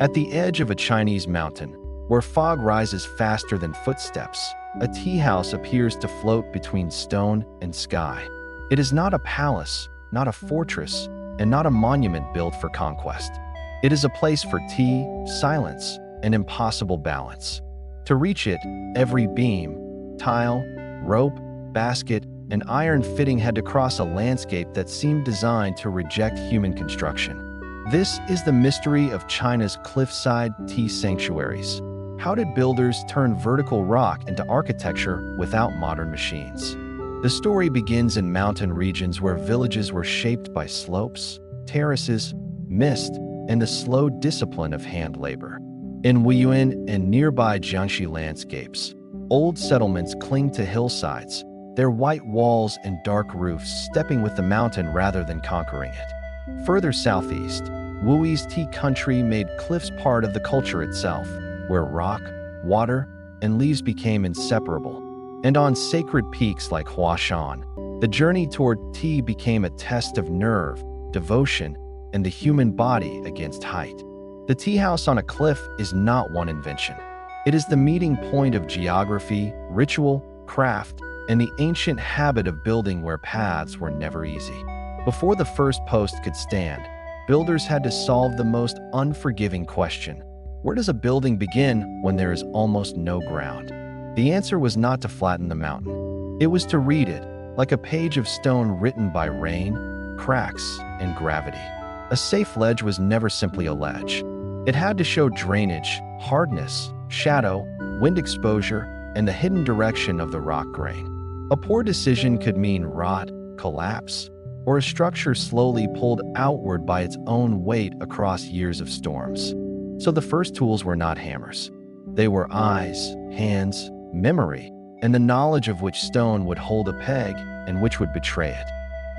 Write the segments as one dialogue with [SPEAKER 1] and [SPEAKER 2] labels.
[SPEAKER 1] At the edge of a Chinese mountain, where fog rises faster than footsteps, a tea house appears to float between stone and sky. It is not a palace, not a fortress, and not a monument built for conquest. It is a place for tea, silence, and impossible balance. To reach it, every beam, tile, rope, basket, and iron fitting had to cross a landscape that seemed designed to reject human construction. This is the mystery of China's cliffside tea sanctuaries. How did builders turn vertical rock into architecture without modern machines? The story begins in mountain regions where villages were shaped by slopes, terraces, mist, and the slow discipline of hand labor. In Wuyuan and nearby Jiangxi landscapes, old settlements cling to hillsides, their white walls and dark roofs stepping with the mountain rather than conquering it. Further southeast, Wuyi's tea country made cliffs part of the culture itself, where rock, water, and leaves became inseparable. And on sacred peaks like Huashan, the journey toward tea became a test of nerve, devotion, and the human body against height. The tea house on a cliff is not one invention. It is the meeting point of geography, ritual, craft, and the ancient habit of building where paths were never easy. Before the first post could stand, builders had to solve the most unforgiving question: where does a building begin when there is almost no ground? The answer was not to flatten the mountain. It was to read it, like a page of stone written by rain, cracks, and gravity. A safe ledge was never simply a ledge. It had to show drainage, hardness, shadow, wind exposure, and the hidden direction of the rock grain. A poor decision could mean rot, collapse, or a structure slowly pulled outward by its own weight across years of storms. So the first tools were not hammers. They were eyes, hands, memory, and the knowledge of which stone would hold a peg and which would betray it.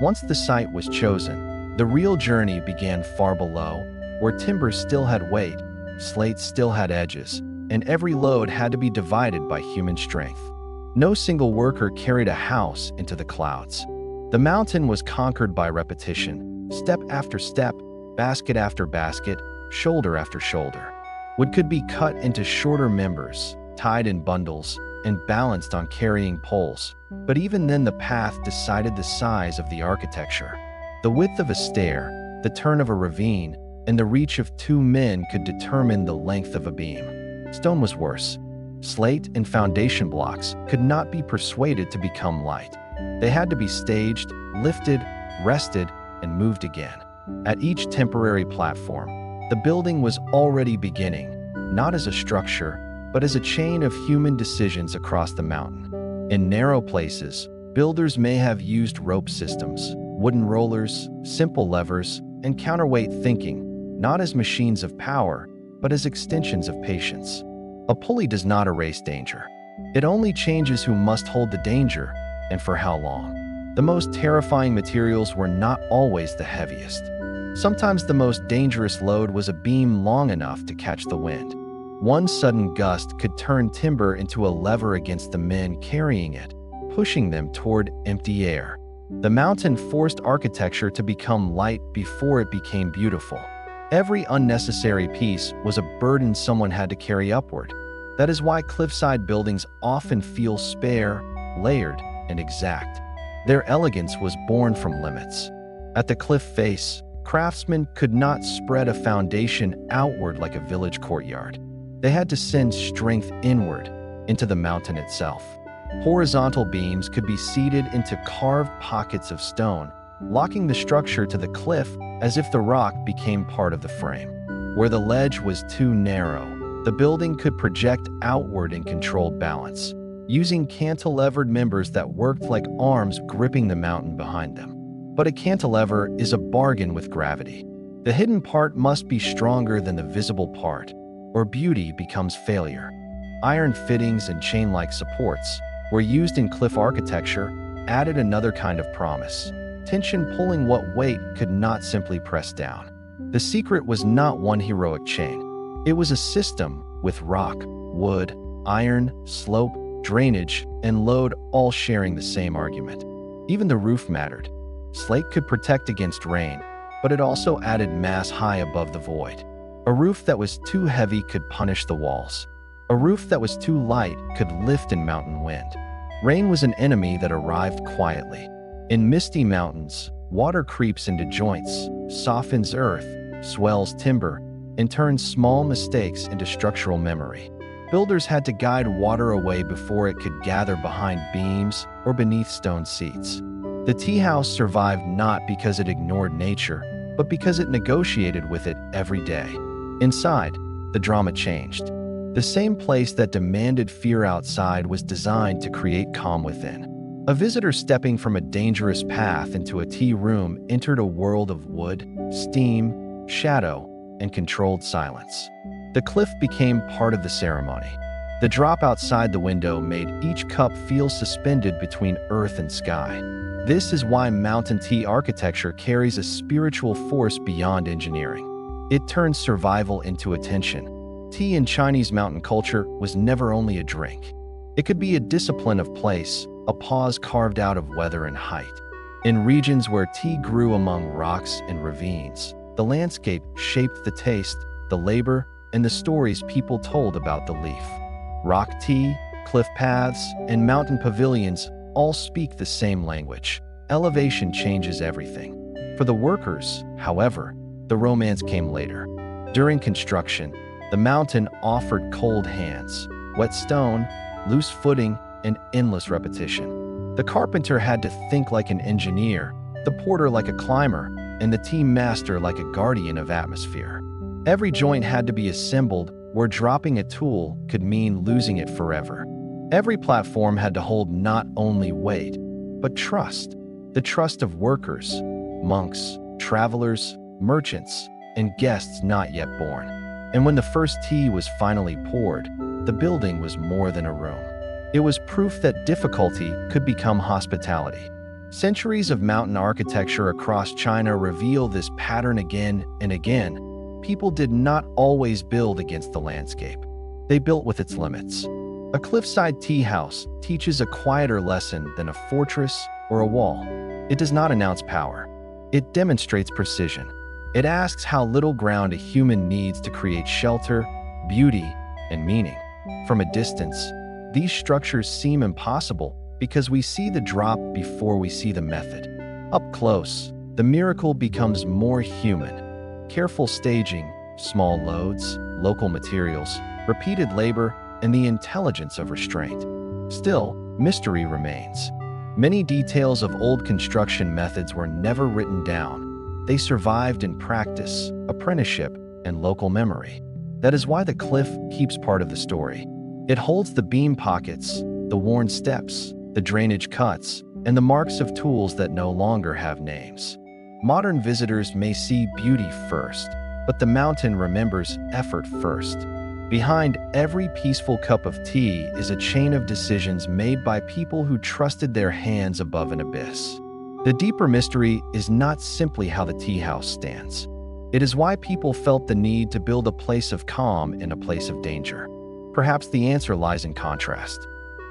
[SPEAKER 1] Once the site was chosen, the real journey began far below, where timber still had weight, slate still had edges, and every load had to be divided by human strength. No single worker carried a house into the clouds. The mountain was conquered by repetition, step after step, basket after basket, shoulder after shoulder. Wood could be cut into shorter members, tied in bundles, and balanced on carrying poles. But even then the path decided the size of the architecture. The width of a stair, the turn of a ravine, and the reach of two men could determine the length of a beam. Stone was worse. Slate and foundation blocks could not be persuaded to become light. They had to be staged, lifted, rested, and moved again. At each temporary platform, the building was already beginning, not as a structure, but as a chain of human decisions across the mountain. In narrow places, builders may have used rope systems, wooden rollers, simple levers, and counterweight thinking, not as machines of power, but as extensions of patience. A pulley does not erase danger. It only changes who must hold the danger and for how long. The most terrifying materials were not always the heaviest. Sometimes the most dangerous load was a beam long enough to catch the wind. One sudden gust could turn timber into a lever against the men carrying it, pushing them toward empty air. The mountain forced architecture to become light before it became beautiful. Every unnecessary piece was a burden someone had to carry upward. That is why cliffside buildings often feel spare, layered, and exact. Their elegance was born from limits. At the cliff face, craftsmen could not spread a foundation outward like a village courtyard. They had to send strength inward, into the mountain itself. Horizontal beams could be seated into carved pockets of stone, locking the structure to the cliff as if the rock became part of the frame. Where the ledge was too narrow, the building could project outward in controlled balance, using cantilevered members that worked like arms gripping the mountain behind them. But a cantilever is a bargain with gravity. The hidden part must be stronger than the visible part, or beauty becomes failure. Iron fittings and chain-like supports were used in cliff architecture, added another kind of promise. Tension pulling what weight could not simply press down. The secret was not one heroic chain. It was a system with rock, wood, iron, slope, drainage, and load all sharing the same argument. Even the roof mattered. Slate could protect against rain, but it also added mass high above the void. A roof that was too heavy could punish the walls. A roof that was too light could lift in mountain wind. Rain was an enemy that arrived quietly. In misty mountains, water creeps into joints, softens earth, swells timber, and turns small mistakes into structural memory. Builders had to guide water away before it could gather behind beams or beneath stone seats. The tea house survived not because it ignored nature, but because it negotiated with it every day. Inside, the drama changed. The same place that demanded fear outside was designed to create calm within. A visitor stepping from a dangerous path into a tea room entered a world of wood, steam, shadow, and controlled silence. The cliff became part of the ceremony. The drop outside the window made each cup feel suspended between earth and sky. This is why mountain tea architecture carries a spiritual force beyond engineering. It turns survival into attention. Tea in Chinese mountain culture was never only a drink. It could be a discipline of place, a pause carved out of weather and height. In regions where tea grew among rocks and ravines, the landscape shaped the taste, the labor, and the stories people told about the leaf. Rock tea, cliff paths, and mountain pavilions all speak the same language. Elevation changes everything. For the workers, however, the romance came later. During construction, the mountain offered cold hands, wet stone, loose footing, and endless repetition. The carpenter had to think like an engineer, the porter like a climber, and the tea master like a guardian of atmosphere. Every joint had to be assembled where dropping a tool could mean losing it forever. Every platform had to hold not only weight, but trust. The trust of workers, monks, travelers, merchants, and guests not yet born. And when the first tea was finally poured, the building was more than a room. It was proof that difficulty could become hospitality. Centuries of mountain architecture across China reveal this pattern again and again. People did not always build against the landscape. They built with its limits. A cliffside tea house teaches a quieter lesson than a fortress or a wall. It does not announce power. It demonstrates precision. It asks how little ground a human needs to create shelter, beauty, and meaning. From a distance, these structures seem impossible because we see the drop before we see the method. Up close, the miracle becomes more human. Careful staging, small loads, local materials, repeated labor, and the intelligence of restraint. Still, mystery remains. Many details of old construction methods were never written down. They survived in practice, apprenticeship, and local memory. That is why the cliff keeps part of the story. It holds the beam pockets, the worn steps, the drainage cuts, and the marks of tools that no longer have names. Modern visitors may see beauty first, but the mountain remembers effort first. Behind every peaceful cup of tea is a chain of decisions made by people who trusted their hands above an abyss. The deeper mystery is not simply how the tea house stands. It is why people felt the need to build a place of calm in a place of danger. Perhaps the answer lies in contrast.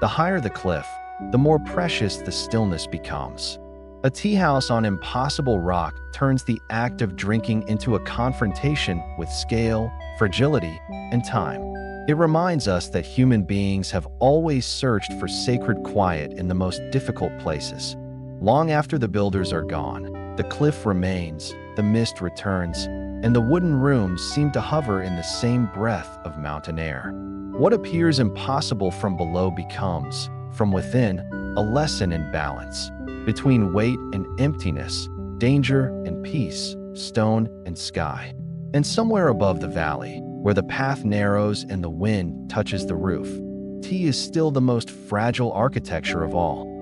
[SPEAKER 1] The higher the cliff, the more precious the stillness becomes. A tea house on impossible rock turns the act of drinking into a confrontation with scale, fragility, and time. It reminds us that human beings have always searched for sacred quiet in the most difficult places. Long after the builders are gone, the cliff remains, the mist returns, and the wooden rooms seem to hover in the same breath of mountain air. What appears impossible from below becomes, from within, a lesson in balance. Between weight and emptiness, danger and peace, stone and sky. And somewhere above the valley, where the path narrows and the wind touches the roof, tea is still the most fragile architecture of all.